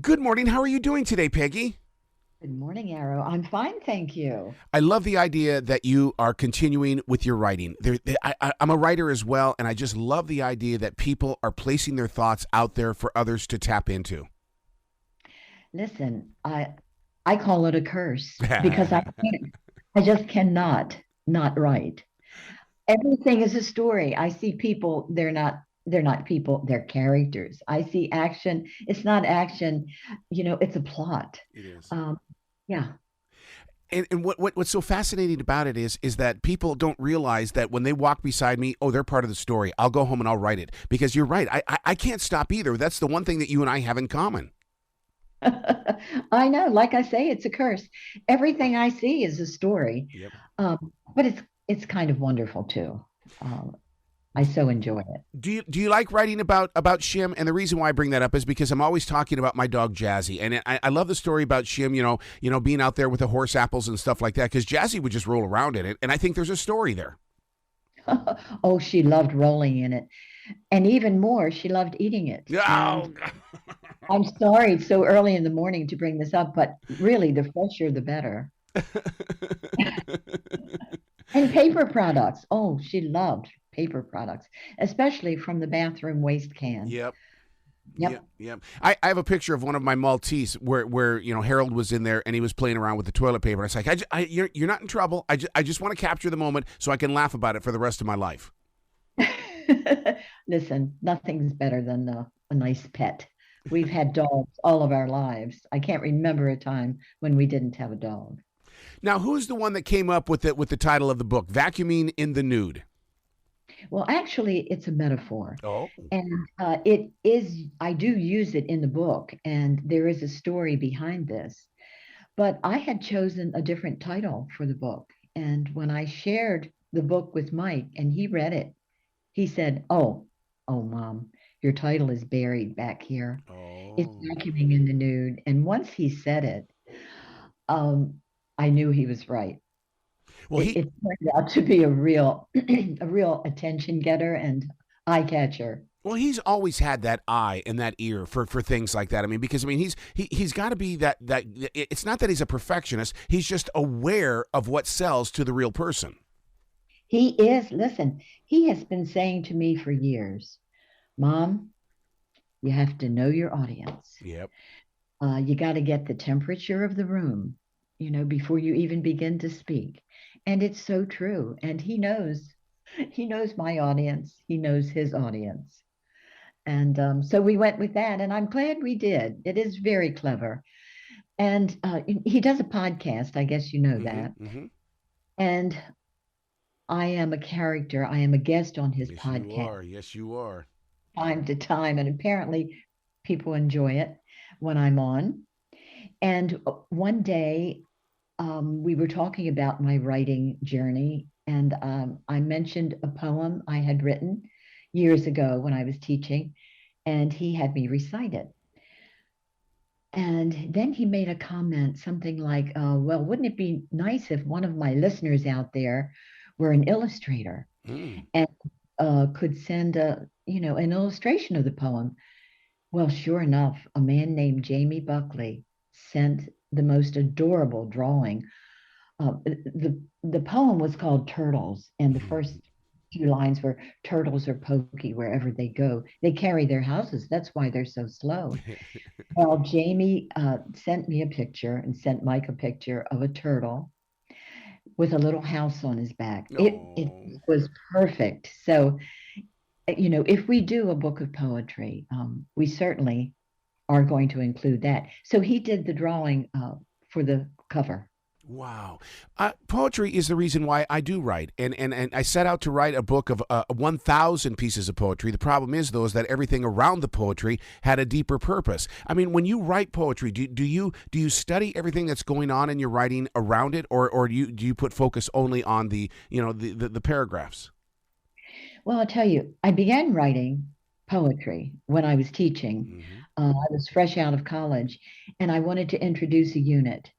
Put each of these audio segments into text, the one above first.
Good morning. How are you doing today, Peggy? Good morning, Arrow. I'm fine, thank you. I love the idea that you are continuing with your writing. I'm a writer as well, and I just love the idea that people are placing their thoughts out there for others to tap into. Listen, I call it a curse because I just cannot not write. Everything is a story. I see people, they're not people, they're characters. I see action, it's not action, it's a plot. It is. Um, yeah. And what's so fascinating about it is that people don't realize that when they walk beside me, oh, they're part of the story. I'll go home and I'll write it because you're right. I can't stop either. That's the one thing that you and I have in common. I know, like I say, it's a curse. Everything I see is a story. Yep. But it's kind of wonderful too. Um, I so enjoy it. Do you like writing about Shim? And the reason why I bring that up is because I'm always talking about my dog Jazzy, and I love the story about Shim. Being out there with the horse apples and stuff like that. Because Jazzy would just roll around in it, and I think there's a story there. Oh, she loved rolling in it. And even more, she loved eating it. And Oh, I'm sorry it's so early in the morning to bring this up, but really, the fresher, the better. And paper products. Oh, she loved paper products, especially from the bathroom waste can. yep. Yep. Yep, yep. I have a picture of one of my Maltese where Harold was in there and he was playing around with the toilet paper. And it's like, you're not in trouble. I just want to capture the moment so I can laugh about it for the rest of my life. Listen, nothing's better than a nice pet. We've had dogs all of our lives. I can't remember a time when we didn't have a dog. Now, who's the one that came up with the title of the book, Vacuuming in the Nude? Well, actually, it's a metaphor. Oh. And it is, I do use it in the book, and there is a story behind this. But I had chosen a different title for the book. And when I shared the book with Mike and he read it, he said, oh, Mom, your title is buried back here. It's Oh. vacuuming in the nude. And once he said it, um, I knew he was right. Well, It, he it turned out to be a real, a real attention getter and eye catcher. well he's always had that eye and that ear for things like that. I mean, because he's got to be that. It's not that he's a perfectionist. He's just aware of what sells to the real person. He is, listen, he has been saying to me for years, Mom, you have to know your audience. Yep. You got to get the temperature of the room, before you even begin to speak. And it's so true. And he knows my audience, he knows his audience. And so we went with that. And I'm glad we did. It is very clever. And he does a podcast. I guess you know Mm-hmm. that. Mm-hmm. And I am a character. I am a guest on his Yes, you podcast are. Yes, you are. time to time. And apparently people enjoy it when I'm on. And one day we were talking about my writing journey, and I mentioned a poem I had written years ago when I was teaching, and he had me recite it. And then he made a comment, something like, well, wouldn't it be nice if one of my listeners out there were an illustrator Mm. and could send an illustration of the poem? Well, sure enough, a man named Jamie Buckley sent the most adorable drawing. The poem was called Turtles, and the first few lines were turtles are pokey wherever they go. They carry their houses. That's why they're so slow. Well, Jamie sent me a picture and sent Mike a picture of a turtle with a little house on his back. It No. was perfect. So, if we do a book of poetry, we certainly are going to include that. So he did the drawing for the cover. Wow. Poetry is the reason why I do write. And I set out to write a book of 1,000 pieces of poetry. The problem is, though, is that everything around the poetry had a deeper purpose. I mean, when you write poetry, do you study everything that's going on in your writing around it, or do you put focus only on the paragraphs? Well, I'll tell you, I began writing poetry when I was teaching. Hmm. I was fresh out of college, and I wanted to introduce a unit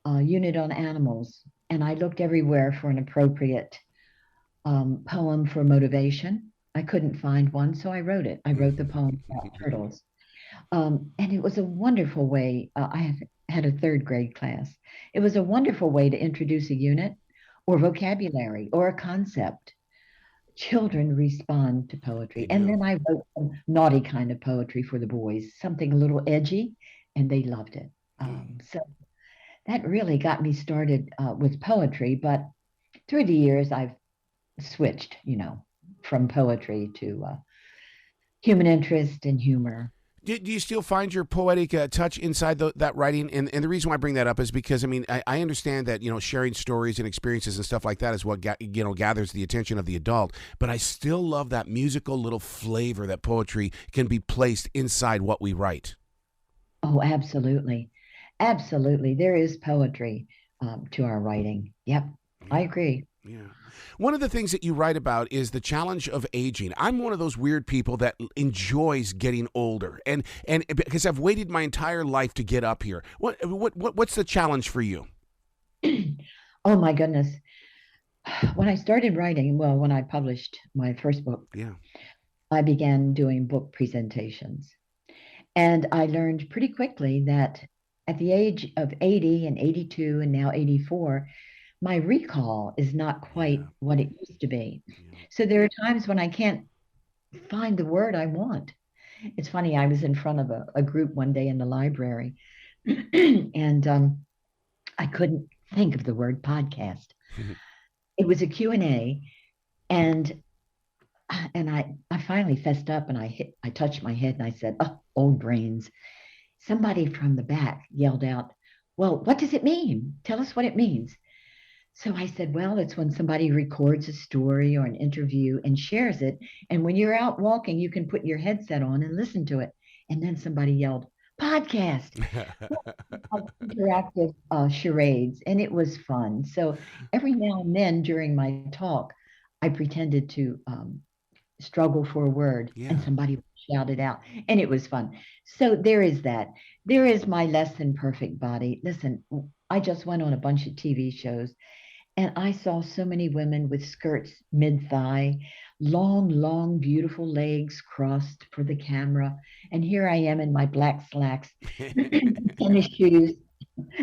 on animals. And I looked everywhere for an appropriate poem for motivation. I couldn't find one, so I wrote it. I wrote the poem about turtles. And it was a wonderful way. Had a third grade class. It was a wonderful way to introduce a unit or vocabulary or a concept. Children respond to They poetry. And do. then I wrote some naughty kind of poetry for the boys, something a little edgy, and they loved it. Mm. So that really got me started with poetry. But through the years, I've switched, from poetry to human interest and humor. Do you still find your poetic touch inside that writing? And the reason why I bring that up is because, I mean, I understand that, sharing stories and experiences and stuff like that is what, gathers the attention of the adult. But I still love that musical little flavor that poetry can be placed inside what we write. Oh, absolutely. Absolutely. There is poetry to our writing. Yep, I Yeah. agree. Yeah. One of the things that you write about is the challenge of aging. I'm one of those weird people that enjoys getting older, and because I've waited my entire life to get up here. What's the challenge for you? Oh, my goodness. When I started writing, well, when I published my first book, Yeah. I began doing book presentations. And I learned pretty quickly that at the age of 80 and 82 and now 84, my recall is not quite Yeah. what it used to be. Yeah. So there are times when I can't find the word I want. It's funny, I was in front of a group one day in the library and I couldn't think of the word podcast. It was a Q&A and I finally fessed up and I touched my head and I said, "Oh, old brains." Somebody from the back yelled out, "Well, what does it mean? Tell us what it means." So I said, "Well, it's when somebody records a story or an interview and shares it. And when you're out walking, you can put your headset on and listen to it." And then somebody yelled, "Podcast." Interactive charades, and it was fun. So every now and then during my talk, I pretended to struggle for a word and Yeah. somebody would shout it out, and it was fun. So there is that. There is my less than perfect body. Listen, I just went on a bunch of TV shows and I saw so many women with skirts mid thigh, long, long, beautiful legs crossed for the camera. And here I am in my black slacks, tennis shoes,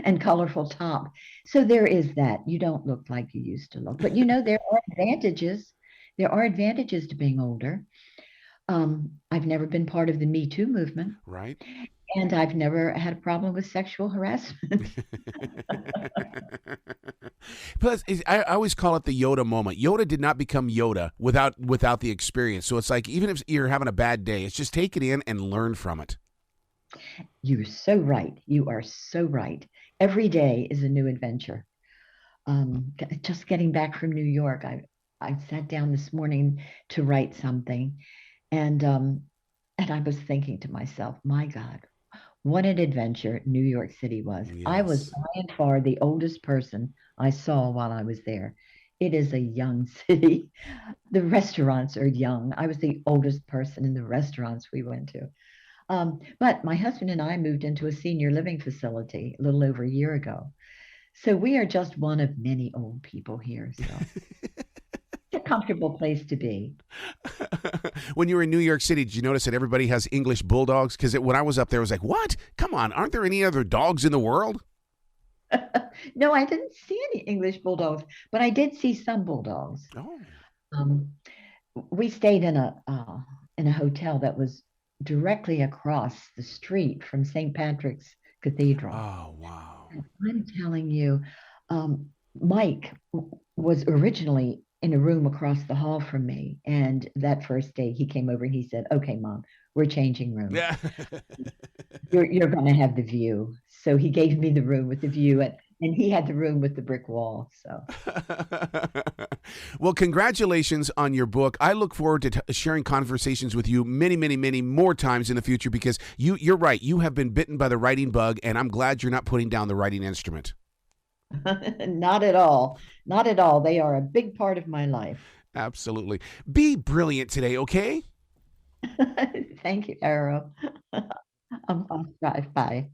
and colorful top. So there is that. You don't look like you used to look. But there are advantages. There are advantages to being older. I've never been part of the Me Too movement, Right? and I've never had a problem with sexual harassment. Plus, I always call it the Yoda moment. Yoda did not become Yoda without the experience. So it's like even if you're having a bad day, it's just take it in and learn from it. You're so right. You are so right. Every day is a new adventure. Just getting back from New York, I sat down this morning to write something, and I was thinking to myself, my God, what an adventure New York City was. I was Yes. by and far the oldest person I saw while I was there. It is a young city. The restaurants are young. I was the oldest person in the restaurants we went to. But my husband and I moved into a senior living facility a little over a year ago. So we are just one of many old people here. So it's a comfortable place to be. When you were in New York City, did you notice that everybody has English bulldogs? Because when I was up there, I was like, what? Come on, aren't there any other dogs in the world? No, I didn't see any English bulldogs, but I did see some bulldogs. Oh. Um, we stayed in a hotel that was directly across the street from St. Patrick's Cathedral. Oh, wow. I'm telling you, Mike was originally in a room across the hall from me, and that first day he came over and he said, "Okay, Mom, we're changing rooms. Yeah. You're going to have the view." So he gave me the room with the view, and he had the room with the brick wall. So Well, congratulations on your book. I look forward to sharing conversations with you many, many, many more times in the future because you're right. You have been bitten by the writing bug, and I'm glad you're not putting down the writing instrument. not at all, not at all. They are a big part of my life. Absolutely. Be brilliant today, okay? Thank you, Arrow. I'll drive by.